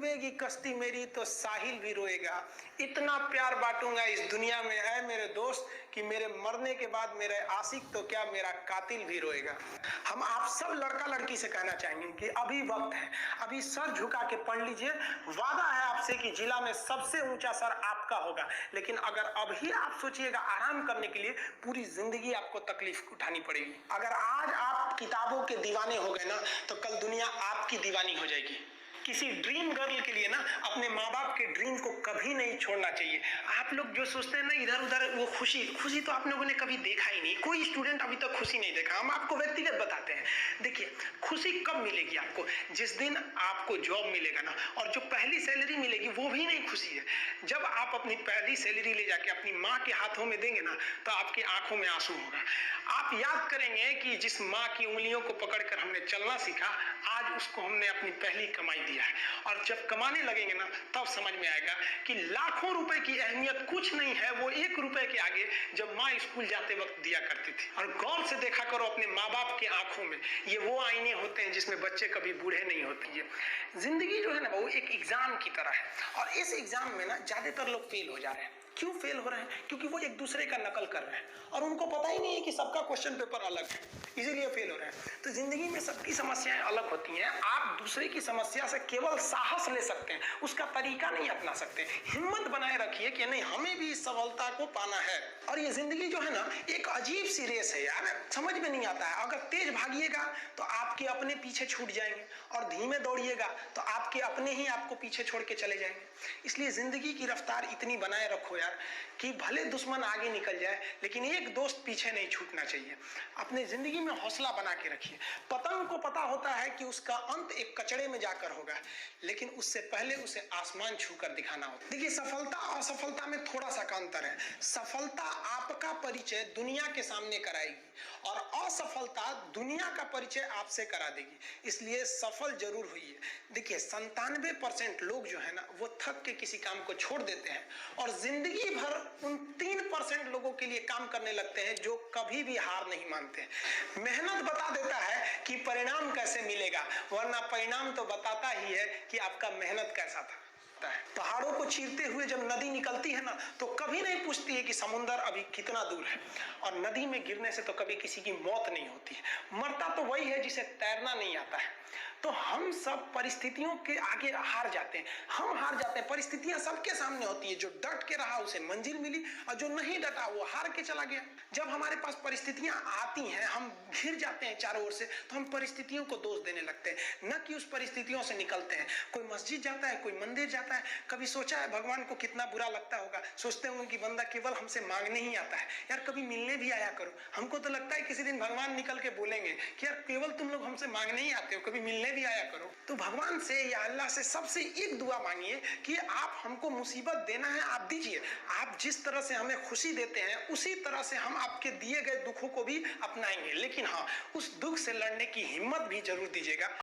डूबेगी कश्ती मेरी तो साहिल भी रोएगा। इतना प्यार बांटूंगा इस दुनिया में है मेरे दोस्त कि मेरे मरने के बाद मेरे आशिक तो क्या मेरा कातिल भी रोएगा। हम आप सब लड़का लड़की से कहना चाहेंगे कि अभी वक्त है, अभी सर झुका के पढ़ लीजिए। वादा है आपसे कि जिला में सबसे ऊंचा सर आपका होगा, लेकिन अगर अभी आप सोचिएगा आराम करने के लिए, पूरी जिंदगी आपको तकलीफ उठानी पड़ेगी। अगर आज आप किताबों के दीवाने हो गए ना, तो कल दुनिया आपकी दीवानी हो जाएगी। किसी ड्रीम गर्ल के लिए ना अपने माँ बाप के ड्रीम को कभी नहीं छोड़ना चाहिए। आप लोग जो सोचते हैं ना इधर उधर, वो खुशी तो आप लोगों ने कभी देखा ही नहीं। कोई स्टूडेंट अभी तक खुशी नहीं देखा। हम आपको व्यक्तिगत बताते हैं। देखिए, खुशी कब मिलेगी आपको? जिस दिन आपको जॉब मिलेगा ना, और जो पहली सैलरी मिलेगी वो भी नहीं खुशी है। जब आप अपनी पहली सैलरी ले जाके अपनी माँ के हाथों में देंगे ना, तो आपकी आंखों में आंसू होगा। आप याद करेंगे कि जिस माँ की उंगलियों को पकड़कर हमने चलना सीखा, आज उसको हमने अपनी पहली कमाई दी है। और जब कमाने लगेंगे ना, तब समझ में आएगा कि लाखों रुपए की अहमियत कुछ नहीं है वो 1 रुपए के आगे, जब माँ स्कूल जाते वक्त दिया करती थी। और गौर से देखा करो अपने माँ बाप की आंखों में, ये वो आईने होते हैं जिसमें बच्चे कभी बूढ़े नहीं होते हैं। जिंदगी जो है ना, वो एक एग्जाम की तरह है, और इस एग्जाम में ना ज्यादातर लोग फेल हो जा रहे हैं। क्यों फेल हो रहे हैं? क्योंकि वो एक दूसरे का नकल कर रहे हैं और उनको पता ही नहीं है कि सबका क्वेश्चन पेपर अलग है, इसीलिए फेल हो रहे हैं। तो जिंदगी में सबकी समस्याएं अलग होती हैं। आप दूसरे की समस्या से केवल साहस ले सकते हैं, उसका तरीका नहीं अपना सकते। हिम्मत बनाए रखिए कि नहीं, हमें भी इस सफलता को पाना है। और ये जिंदगी जो है ना, एक अजीब सी रेस है यार, समझ में नहीं आता है। अगर तेज भागिएगा तो आपके अपने पीछे छूट जाएंगे, और धीमे दौड़िएगा तो आपके अपने ही आपको पीछे छोड़ के चले जाएंगे। इसलिए जिंदगी की रफ्तार इतनी बनाए रखो यार कि भले दुश्मन आगे निकल जाए, लेकिन एक दोस्त पीछे नहीं छूटना चाहिए। अपने जिंदगी में हौसला बना के रखिए। पतंग को पता होता है कि उसका अंत एक कचड़े में जाकर होगा, लेकिन उससे पहले उसे आसमान छूकर दिखाना होता है। देखिए, सफलता और असफलता में थोड़ा सा का अंतर है। सफलता आपका परिचय दुनिया के सामने कराएगी, और असफलता दुनिया का परिचय आपसे करा देगी। इसलिए सफल जरूर हुई है। देखिए, 97% लोग जो है ना, वो थक के किसी काम को छोड़ देते हैं, और जिंदगी भर उन 3% लोगों के लिए काम करने लगते हैं जो कभी भी हार नहीं मानते। मेहनत बता देता है कि परिणाम कैसे मिलेगा, वरना परिणाम तो बताता ही है कि आपका मेहनत कैसा था। पहाड़ों को चीरते हुए जब नदी निकलती है ना, तो कभी नहीं पूछती है कि समुद्र अभी कितना दूर है। और नदी में गिरने से तो कभी किसी की मौत नहीं होती है। मरता तो वही है जिसे तैरना नहीं आता है। तो हम सब परिस्थितियों के आगे हार जाते हैं। हम हार जाते हैं। परिस्थितियां सबके सामने होती है। जो डट के रहा उसे मंजिल मिली, और जो नहीं डटा वो हार के चला गया। जब हमारे पास परिस्थितियां आती हैं, हम घिर जाते हैं चारों ओर से, तो हम परिस्थितियों को दोष देने लगते हैं, न कि उस परिस्थितियों से निकलते हैं। कोई मस्जिद जाता है, कोई मंदिर जाता है, कभी सोचा है भगवान को कितना बुरा लगता होगा? सोचते होंगे कि बंदा केवल हमसे मांगने ही आता है। यार, कभी मिलने भी आया करो। हमको तो लगता है किसी दिन भगवान निकल के बोलेंगे कि यार, केवल तुम लोग हमसे मांगने ही आते हो, कभी मिलने भी आया करो। तो भगवान से या अल्लाह से सबसे एक दुआ मांगिए कि आप हमको मुसीबत देना है, आप दीजिए। आप जिस तरह से हमें खुशी देते हैं, उसी तरह से हम आपके दिए गए दुखों को भी अपनाएंगे। लेकिन हाँ, उस दुख से लड़ने की हिम्मत भी जरूर दीजिएगा।